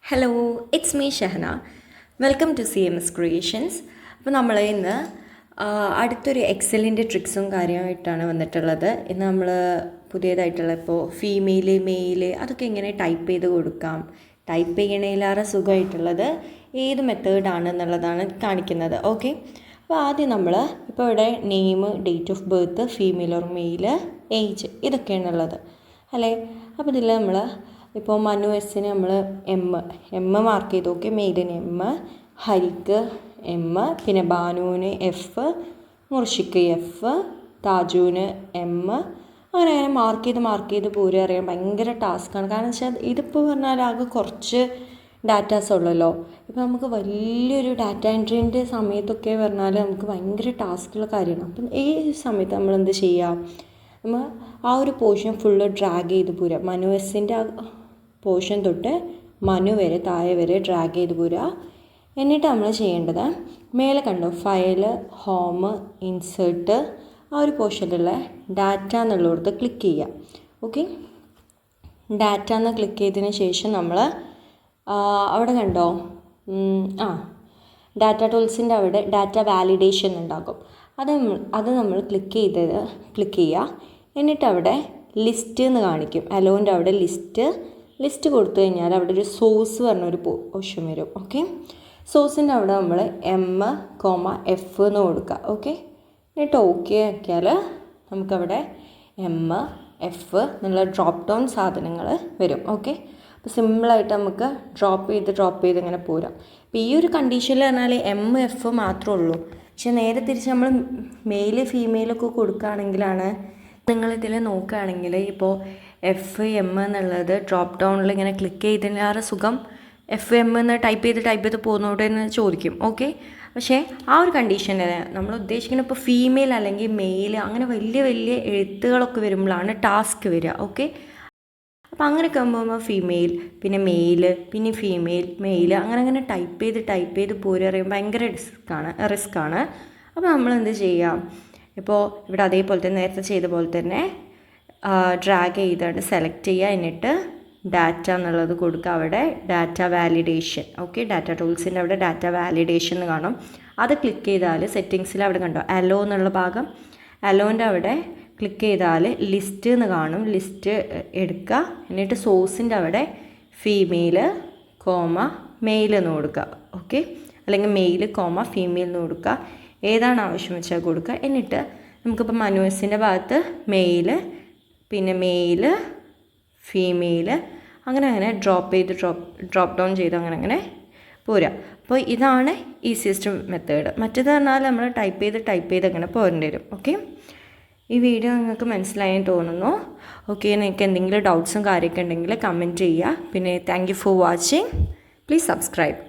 Hello, it's me Shahana. Welcome to CMS creations. അപ്പോൾ നമ്മൾ ഇന്ന് അടുത്തൊരു എക്സലിൻ്റെ ട്രിക്സും കാര്യമായിട്ടാണ് വന്നിട്ടുള്ളത്. ഇന്ന് നമ്മൾ പുതിയതായിട്ടുള്ള ഇപ്പോൾ ഫീമെയിൽ, മെയിൽ അതൊക്കെ എങ്ങനെ ടൈപ്പ് ചെയ്ത് കൊടുക്കാം, ടൈപ്പ് ചെയ്യണേലേറെ സുഖമായിട്ടുള്ളത് ഏത് മെത്തേഡാണെന്നുള്ളതാണ് കാണിക്കുന്നത്. ഓക്കെ, അപ്പോൾ ആദ്യം നമ്മൾ ഇപ്പോൾ ഇവിടെ name, date of birth, female or male, age ഇതൊക്കെയാണുള്ളത് അല്ലേ. അപ്പോൾ ഇതിൽ നമ്മൾ ഇപ്പോൾ മനു എസിന് നമ്മൾ എം മാർക്ക് ചെയ്ത് നോക്കി, മെയിലിന് എം, ഹരിക്ക് എം, പിന്നെ ബാനുവിന് എഫ്, മുർഷിക്ക് എഫ്, താജുവിന് എം, അങ്ങനെ മാർക്ക് ചെയ്ത് പൂരം അറിയാൻ ഭയങ്കര ടാസ്ക്കാണ്. കാരണം വെച്ചാൽ ഇതിപ്പോൾ പറഞ്ഞാൽ ആകെ കുറച്ച് ഡാറ്റാസ് ഉള്ളല്ലോ. ഇപ്പോൾ നമുക്ക് വലിയൊരു ഡാറ്റ എൻട്രീൻ്റെ സമയത്തൊക്കെ പറഞ്ഞാൽ നമുക്ക് ഭയങ്കര ടാസ്ക്കുള്ള കാര്യമാണ്. അപ്പം ഈ സമയത്ത് നമ്മൾ എന്ത് ചെയ്യുക, നമ്മൾ ആ ഒരു പോർഷൻ ഫുള്ള് ഡ്രാഗ് ചെയ്ത് പോരുക. മനു എസിൻ്റെ ആ പോർഷൻ തൊട്ട് മനു വരെ താഴെ വരെ ഡ്രാഗ് ചെയ്ത് പോരുക. എന്നിട്ട് നമ്മൾ ചെയ്യേണ്ടത് മേലെ കണ്ടോ ഫയൽ, ഹോം, ഇൻസേർട്ട്, ആ ഒരു പോർഷനിലുള്ള ഡാറ്റ എന്നുള്ളിടത്ത് ക്ലിക്ക് ചെയ്യുക. ഓക്കെ, ഡാറ്റ എന്ന് ക്ലിക്ക് ചെയ്തതിന് ശേഷം നമ്മൾ അവിടെ കണ്ടോ ഡാറ്റ ടൂൾസിൻ്റെ അവിടെ ഡാറ്റ വാലിഡേഷൻ ഉണ്ടാകും. അത് നമ്മൾ ക്ലിക്ക് ചെയ്യുക. എന്നിട്ട് അവിടെ ലിസ്റ്റ് എന്ന് കാണിക്കും. അലോൻ്റെ അവിടെ ലിസ്റ്റ് കൊടുത്തു കഴിഞ്ഞാൽ അവിടെ ഒരു സോഴ്സ് പറഞ്ഞൊരു ഓപ്ഷൻ വരും. ഓക്കെ, സോഴ്സിൻ്റെ അവിടെ നമ്മൾ എം, എഫ് എന്ന് കൊടുക്കുക. ഓക്കെ, എന്നിട്ട് ഓക്കെ ആക്കിയാൽ നമുക്കവിടെ എം, എഫ് എന്നുള്ള ഡ്രോപ്പ് ഡൗൺ സാധനങ്ങൾ വരും. ഓക്കെ, അപ്പോൾ സിമ്പിളായിട്ട് നമുക്ക് ഡ്രോപ്പ് ചെയ്ത് ഇങ്ങനെ പോരാം. അപ്പോൾ ഈ ഒരു കണ്ടീഷനിൽ പറഞ്ഞാൽ എം, എഫ് മാത്രമേ ഉള്ളൂ. പക്ഷെ നേരെ തിരിച്ച് നമ്മൾ മെയിൽ, ഫീമെയിലൊക്കെ കൊടുക്കുകയാണെങ്കിലാണ്, നിങ്ങളിതിൽ നോക്കുകയാണെങ്കിൽ ഇപ്പോൾ എഫ്, എം എന്നുള്ളത് ഡ്രോപ്പ് ഡൗണിൽ ഇങ്ങനെ ക്ലിക്ക് ചെയ്തതിലേറെ സുഖം എഫ്, എം എന്ന് ടൈപ്പ് ചെയ്ത് പോകുന്നോടെ എന്ന് ചോദിക്കും. ഓക്കെ, പക്ഷേ ആ ഒരു കണ്ടീഷനിൽ നമ്മൾ ഉദ്ദേശിക്കുന്നത് ഇപ്പോൾ ഫീമെയിൽ അല്ലെങ്കിൽ മെയിൽ അങ്ങനെ വലിയ എഴുത്തുകളൊക്കെ വരുമ്പോഴാണ് ടാസ്ക് വരിക. ഓക്കെ, അപ്പോൾ അങ്ങനെയൊക്കെ ആകുമ്പോൾ ഫീമെയിൽ, പിന്നെ മെയിൽ, പിന്നെ ഫീമെയിൽ, മെയിൽ അങ്ങനെ ടൈപ്പ് ചെയ്ത് പോരുക അറിയുമ്പോൾ ഭയങ്കര റിസ്ക്കാണ്. അപ്പോൾ നമ്മൾ എന്ത് ചെയ്യാം, ഇപ്പോൾ ഇവിടെ അതേപോലെ തന്നെ നേരത്തെ ചെയ്ത പോലെ തന്നെ ഡ്രാഗ് ചെയ്തുകൊണ്ട് സെലക്ട് ചെയ്യുക. എന്നിട്ട് ഡാറ്റ എന്നുള്ളത് കൊടുക്കുക. അവിടെ ഡാറ്റ വാലിഡേഷൻ. ഓക്കെ, ഡാറ്റ ടൂൾസിൻ്റെ അവിടെ ഡാറ്റ വാലിഡേഷൻ എന്ന് കാണും. അത് ക്ലിക്ക് ചെയ്താൽ സെറ്റിങ്സിൽ അവിടെ കണ്ടോ അലോ എന്നുള്ള ഭാഗം, അലോൻ്റെ അവിടെ ക്ലിക്ക് ചെയ്താൽ ലിസ്റ്റ് എന്ന് കാണും. ലിസ്റ്റ് എടുക്കുക. എന്നിട്ട് സോഴ്സിൻ്റെ അവിടെ ഫീമെയിൽ, മെയിൽ എന്ന് കൊടുക്കുക. ഓക്കെ, അല്ലെങ്കിൽ മെയിൽ, ഫീമെയിൽ എന്ന് കൊടുക്കുക. ഏതാണ് ആവശ്യം വെച്ചാൽ കൊടുക്കുക. എന്നിട്ട് നമുക്കിപ്പോൾ മനുവസിൻ്റെ ഭാഗത്ത് മെയിൽ, പിന്നെ മെയിൽ, ഫീമെയിൽ അങ്ങനെ ഡ്രോപ്പ് ഡൗൺ ചെയ്ത് അങ്ങനെ പോരാ. അപ്പോൾ ഇതാണ് ഈസിയസ്റ്റ് മെത്തേഡ്. മറ്റേത് പറഞ്ഞാൽ നമ്മൾ ടൈപ്പ് ചെയ്ത് അങ്ങനെ പോരേണ്ടി വരും. ഓക്കെ, ഈ വീഡിയോ നിങ്ങൾക്ക് മനസ്സിലായെന്ന് തോന്നുന്നു. ഓക്കെ, നിങ്ങൾക്ക് എന്തെങ്കിലും ഡൗട്ട്സും കാര്യമൊക്കെ ഉണ്ടെങ്കിൽ കമൻറ്റ് ചെയ്യുക. പിന്നെ thank you for watching. Please subscribe.